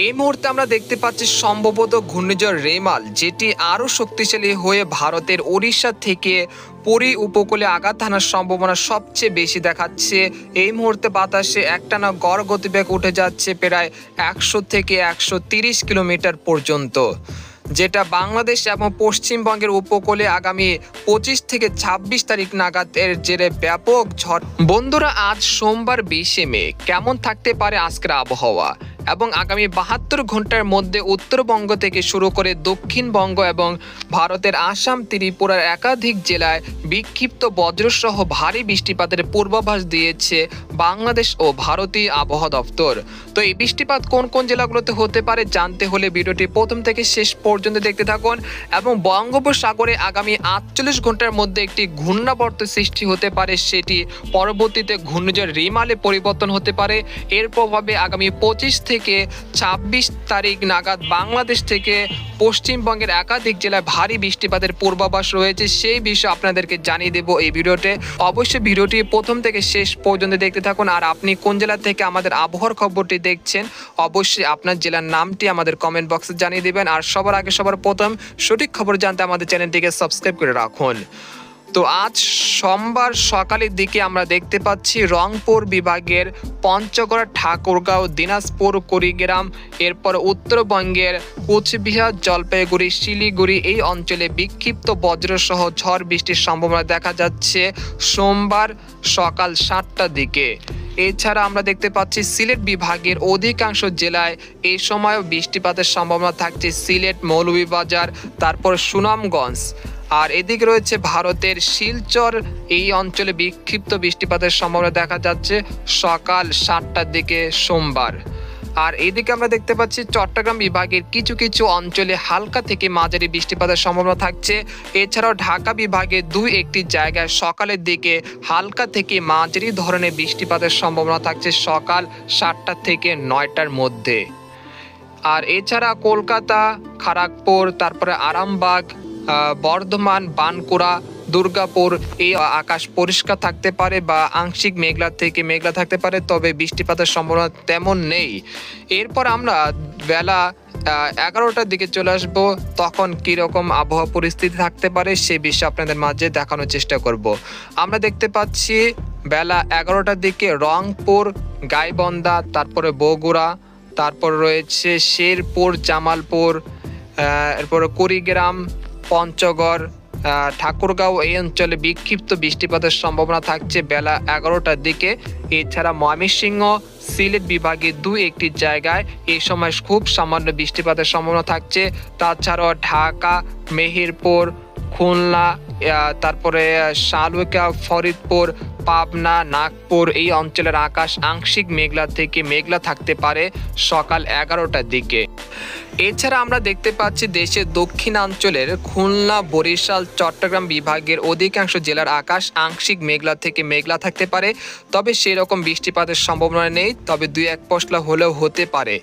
এই মুহূর্তে আমরা দেখতে পাচ্ছি সম্ভবত ঘূর্ণিঝড় রেমাল, যেটি আরও শক্তিশালী হয়ে ভারতের ওড়িশা থেকে পুরী উপকূলে আঘাত হানার সম্ভাবনা সবচেয়ে বেশি দেখাচ্ছে। এই মুহূর্তে বাতাসে একটানা গড় গতিবেগ উঠে যাচ্ছে প্রায় 100 থেকে 130 কিলোমিটার পর্যন্ত, যেটা বাংলাদেশ এবং পশ্চিমবঙ্গের উপকূলে আগামী 25 থেকে 26 তারিখ নাগাদ এর জেরে ব্যাপক ঝড়। বন্ধুরা, আজ সোমবার 20শে মে কেমন থাকতে পারে আজকের আবহাওয়া এবং আগামী 72 ঘন্টার মধ্যে উত্তরবঙ্গ থেকে শুরু করে দক্ষিণবঙ্গ এবং ভারতের আসাম ত্রিপুরার একাধিক জেলায় বিক্ষিপ্ত বজ্রসহ ভারী বৃষ্টিপাতের পূর্বাভাস দিয়েছে বাংলাদেশ ও ভারতীয় আবহাওয়া দপ্তর। তো এই বৃষ্টিপাত কোন কোন জেলাগুলোতে হতে পারে জানতে হলে ভিডিওটি প্রথম থেকে শেষ পর্যন্ত দেখতে থাকুন। এবং বঙ্গোপসাগরে আগামী 48 ঘন্টার মধ্যে একটি ঘূর্ণাবর্ত সৃষ্টি হতে পারে, সেটি পরবর্তীতে ঘূর্ণিঝড় রিমালে পরিবর্তন হতে পারে। এর প্রভাবে আগামী 25 থেকে 26 তারিখ নাগাদ বাংলাদেশ থেকে পশ্চিমবঙ্গের একাধিক জেলায় ভারী বৃষ্টিপাতের পূর্বাভাস রয়েছে। সেই বিষয়ে আপনাদেরকে জানিয়ে দেব এই ভিডিওতে। অবশ্যই ভিডিওটি প্রথম থেকে শেষ পর্যন্ত দেখতে থাকুন। আর আপনি কোন জেলা থেকে আমাদের আবহাওয়ার খবরটি দেখছেন, অবশ্যই আপনার জেলার নামটি আমাদের কমেন্ট বক্সে জানিয়ে দেবেন। আর সবার আগে সবার প্রথম সঠিক খবর জানতে আমাদের চ্যানেলটিকে সাবস্ক্রাইব করে রাখুন। তো আজ সোমবার সকালের দিকে আমরা দেখতে পাচ্ছি রংপুর বিভাগের পঞ্চগড়, ঠাকুরগাঁও, দিনাজপুর, কুড়িগ্রাম, এরপর উত্তরবঙ্গের কোচবিহার, জলপাইগুড়ি, শিলিগুড়ি এই অঞ্চলে বিক্ষিপ্ত বজ্রসহ ঝড় বৃষ্টির সম্ভাবনা দেখা যাচ্ছে সোমবার সকাল 7টার দিকে। এছাড়া আমরা দেখতে পাচ্ছি সিলেট বিভাগের অধিকাংশ জেলায় এই সময় বৃষ্টিপাতের সম্ভাবনা থাকছে। সিলেট, মৌলভীবাজার, তারপর সুনামগঞ্জ। আর এদিকে রয়েছে ভারতের শিলচর, এই অঞ্চলে বিক্ষিপ্ত বৃষ্টিপাতের সম্ভাবনা দেখা যাচ্ছে সকাল 7টার দিকে সোমবার। আর এদিকে আমরা দেখতে পাচ্ছি চট্টগ্রাম বিভাগের কিছু কিছু অঞ্চলে হালকা থেকে মাঝারি বৃষ্টিপাতের সম্ভাবনা থাকছে। এছাড়াও ঢাকা বিভাগের 2-1টি জায়গায় সকালের দিকে হালকা থেকে মাঝারি ধরনের বৃষ্টিপাতের সম্ভাবনা থাকছে সকাল 7টা থেকে 9টার মধ্যে। আর এছাড়া কলকাতা, খড়গপুর, তারপরে আরামবাগ, বর্ধমান, বাঁকুড়া, দুর্গাপুর এই আকাশ পরিষ্কার থাকতে পারে বা আংশিক মেঘলা থেকে মেঘলা থাকতে পারে, তবে বৃষ্টিপাতের সম্ভাবনা তেমন নেই। এরপর আমরা বেলা 11টার দিকে চলে আসব, তখন কীরকম আবহাওয়া পরিস্থিতি থাকতে পারে সে বিষয়ে আপনাদের মাঝে দেখানোর চেষ্টা করব। আমরা দেখতে পাচ্ছি বেলা 11টার দিকে রংপুর, গাইবান্ধা, তারপরে বগুড়া, তারপর রয়েছে শেরপুর, জামালপুর, এরপরে কুড়িগ্রাম, পঞ্চগড়, ঠাকুরগাঁও এই অঞ্চলে বিক্ষিপ্ত বৃষ্টিপাতের সম্ভাবনা থাকছে বেলা 11টার দিকে। এছাড়া ময়মনসিংহ, সিলেট বিভাগে 2-1টি জায়গায় এই সময় খুব সামান্য বৃষ্টিপাতের সম্ভাবনা থাকছে। তাছাড়াও ঢাকা, মেহেরপুর, খুলনা, তারপরে সালুকা, ফরিদপুর, পাবনা, নাগপুর এই অঞ্চলের আকাশ আংশিক মেঘলা থেকে মেঘলা থাকতে পারে সকাল 11টার দিকে। এছাড়া আমরা দেখতে পাচ্ছি দেশের দক্ষিণাঞ্চলের খুলনা, বরিশাল, চট্টগ্রাম বিভাগের অধিকাংশ জেলার আকাশ আংশিক মেঘলা থেকে মেঘলা থাকতে পারে, তবে সেরকম বৃষ্টিপাতের সম্ভাবনা নেই, তবে 2-1 পশলা হলেও হতে পারে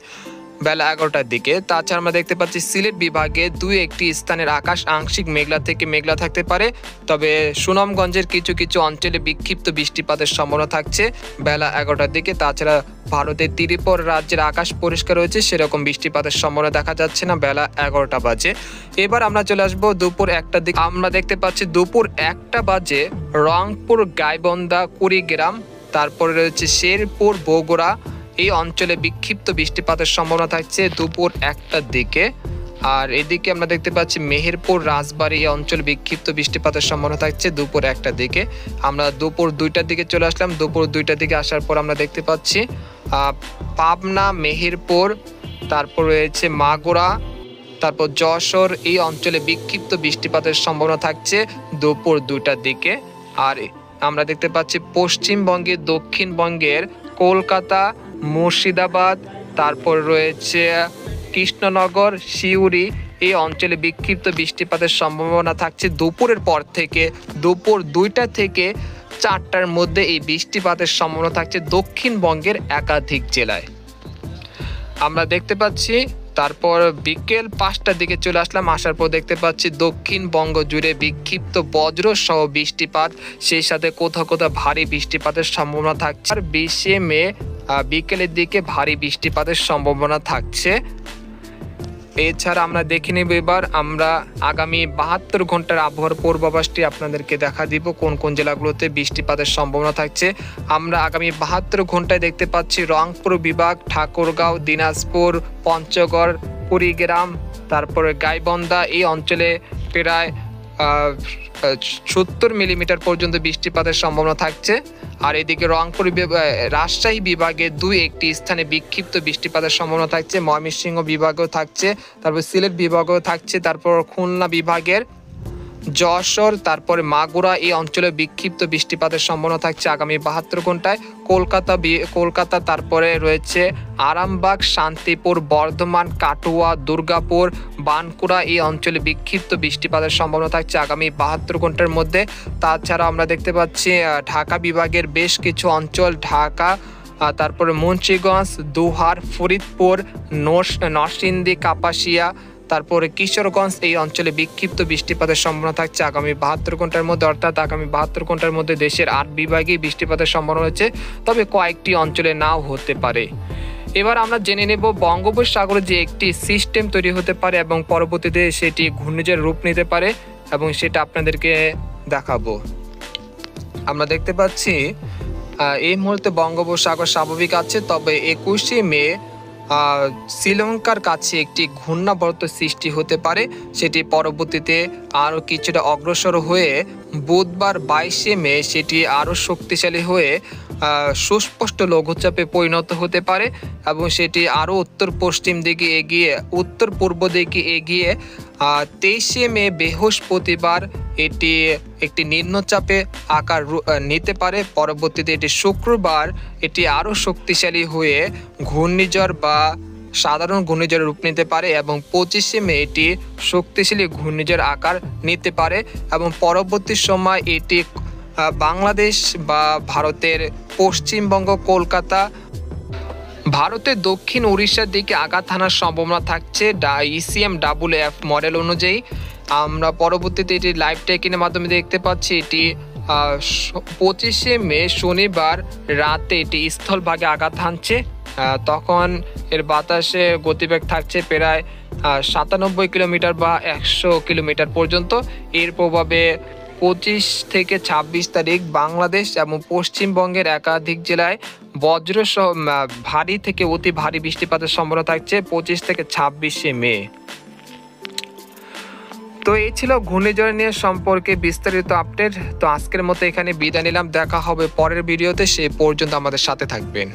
বেলা 11টার দিকে। তাছাড়া আমরা দেখতে পাচ্ছি সিলেট বিভাগে 2-1টি স্থানের আকাশ আংশিক মেঘলা থেকে মেঘলা থাকতে পারে, তবে সুনামগঞ্জের কিছু কিছু অঞ্চলে বিক্ষিপ্ত বৃষ্টিপাতের সম্ভাবনা থাকছে বেলা 11টার দিকে। তাছাড়া ভারতের ত্রিপুরা রাজ্যের আকাশ পরিষ্কার রয়েছে, সেরকম বৃষ্টিপাতের সম্ভাবনা দেখা যাচ্ছে না বেলা 11টা বাজে। এবার আমরা চলে আসবো দুপুর 1টার দিকে। আমরা দেখতে পাচ্ছি দুপুর 1টা বাজে রংপুর, গাইবান্ধা, কুড়িগ্রাম, তারপরে রয়েছে শেরপুর, বগুড়া এই অঞ্চলে বিক্ষিপ্ত বৃষ্টিপাতের সম্ভাবনা থাকছে দুপুর 1টার দিকে। আর এদিকে আমরা দেখতে পাচ্ছি মেহেরপুর, রাজবাড়ী এই অঞ্চলে বিক্ষিপ্ত বৃষ্টিপাতের সম্ভাবনা থাকছে দুপুর 1টার দিকে। আমরা দুপুর 2টার দিকে চলে আসলাম। দুপুর 2টার দিকে আসার পর আমরা দেখতে পাচ্ছি পাবনা, মেহেরপুর, তারপর রয়েছে মাগুরা, তারপর যশোর এই অঞ্চলে বিক্ষিপ্ত বৃষ্টিপাতের সম্ভাবনা থাকছে দুপুর 2টার দিকে। আর আমরা দেখতে পাচ্ছি পশ্চিমবঙ্গে, দক্ষিণবঙ্গের কলকাতা, মুর্শিদাবাদ, তারপর রয়েছে কৃষ্ণনগর, সিউড়ি এই অঞ্চলে বিক্ষিপ্ত বৃষ্টিপাতের সম্ভাবনা থাকছে দুপুরের পর থেকে। দুপুর 2টা থেকে 4টার মধ্যে এই বৃষ্টিপাতের সম্ভাবনা থাকছে দক্ষিণবঙ্গের একাধিক জেলায়। আমরা দেখতে পাচ্ছি তারপর বিকেল 5টার দিকে চলে আসলাম। আসার পর দেখতে পাচ্ছি দক্ষিণবঙ্গ জুড়ে বিক্ষিপ্ত বজ্র সহ বৃষ্টিপাত, সেই সাথে কোথাও কোথাও ভারী বৃষ্টিপাতের সম্ভাবনা থাকছে। আর 20শে মে বিকেলের দিকে ভারী বৃষ্টিপাতের সম্ভাবনা থাকছে। এছাড়া আমরা দেখে নেব এবার আমরা আগামী 72 ঘন্টার আবহাওয়ার পূর্বাভাসটি আপনাদেরকে দেখা দিব কোন কোন জেলাগুলোতে বৃষ্টিপাতের সম্ভাবনা থাকছে। আমরা আগামী 72 ঘন্টায় দেখতে পাচ্ছি রংপুর বিভাগ, ঠাকুরগাঁও, দিনাজপুর, পঞ্চগড়, কুড়িগ্রাম, তারপরে গাইবান্ধা এই অঞ্চলে প্রায় 70 মিলিমিটার পর্যন্ত বৃষ্টিপাতের সম্ভাবনা থাকছে। আর এদিকে রংপুর রাজশাহী বিভাগে 2-1টি স্থানে বিক্ষিপ্ত বৃষ্টিপাতের সম্ভাবনা থাকছে। ময়মনসিংহ বিভাগেও থাকছে, তারপর সিলেট বিভাগেও থাকছে, তারপর খুলনা বিভাগের যশোর, তারপরে মাগুরা এই অঞ্চলে বিক্ষিপ্ত বৃষ্টিপাতের সম্ভাবনা থাকছে আগামী 72 ঘন্টায়। কলকাতা, তারপরে রয়েছে আরামবাগ, শান্তিপুর, বর্ধমান, কাটুয়া, দুর্গাপুর, বানকুড়া এই অঞ্চলে বিক্ষিপ্ত বৃষ্টিপাতের সম্ভাবনা থাকছে আগামী 72 ঘন্টার মধ্যে। তাছাড়া আমরা দেখতে পাচ্ছি ঢাকা বিভাগের বেশ কিছু অঞ্চল, ঢাকা, তারপরে মুন্সিগঞ্জ, দোহার, ফরিদপুর, নরসিংদী, কাপাসিয়া, তারপরে কিশোরগঞ্জ এই অঞ্চলে বিক্ষিপ্ত বৃষ্টিপাতের সম্ভাবনা থাকছে আগামী 72 ঘন্টার মধ্যে। অর্থাৎ আগামী 72 ঘন্টার মধ্যে দেশের 8 বিভাগেই বৃষ্টিপাতের সম্ভাবনা রয়েছে, তবে কয়েকটি অঞ্চলে নাও হতে পারে। এবার আমরা জেনে নেব বঙ্গোপসাগরে যে একটি সিস্টেম তৈরি হতে পারে এবং পরবর্তীতে সেটি ঘূর্ণিঝড়ের রূপ নিতে পারে এবং সেটা আপনাদেরকে দেখাবো। আমরা দেখতে পাচ্ছি এই মুহূর্তে বঙ্গোপসাগর স্বাভাবিক আছে, তবে 21শে মে শ্রীলঙ্কার কাছে একটি ঘূর্ণাবর্ত সৃষ্টি হতে পারে। সেটি পরবর্তীতে আরও কিছুটা অগ্রসর হয়ে বুধবার 22শে মে সেটি আরও শক্তিশালী হয়ে সুস্পষ্ট লঘুচাপে পরিণত হতে পারে এবং সেটি আরও উত্তর পূর্ব দিকে এগিয়ে 23শে মে বৃহস্পতিবার এটি একটি নিম্নচাপে আকার নিতে পারে। পরবর্তীতে এটি শুক্রবার এটি আরও শক্তিশালী হয়ে ঘূর্ণিঝড় বা সাধারণ ঘূর্ণিঝড়ের রূপ নিতে পারে এবং 25শে মে এটি শক্তিশালী ঘূর্ণিঝড় আকার নিতে পারে এবং পরবর্তী সময় এটি বাংলাদেশ বা ভারতের পশ্চিমবঙ্গ, কলকাতা, ভারতের দক্ষিণ উড়িষ্যার দিকে আঘাত হানার সম্ভাবনা থাকছে ECMWF মডেল অনুযায়ী। আমরা পরবর্তীতে এটি লাইভ ট্র্যাকিংয়ের মাধ্যমে দেখতে পাচ্ছি এটি 25শে মে শনিবার রাতে এটি স্থলভাগে আঘাত হানছে। তখন এর বাতাসে গতিবেগ থাকছে প্রায় 97 কিলোমিটার বা 100 কিলোমিটার পর্যন্ত। এর প্রভাবে 25 থেকে 26 তারিখ বাংলাদেশ এবং পশ্চিমবঙ্গের একাধিক জেলায় বজ্রসহ ভারী থেকে অতি ভারী বৃষ্টিপাতের সম্ভাবনা থাকছে 25 থেকে 26শে মে। তো এই ছিল ঘূর্ণিঝড় নিয়ে সম্পর্কে বিস্তারিত আপডেট। তো আজকের মতো এখানে বিদায় নিলাম, দেখা হবে পরের ভিডিওতে, সে পর্যন্ত আমাদের সাথে থাকবেন।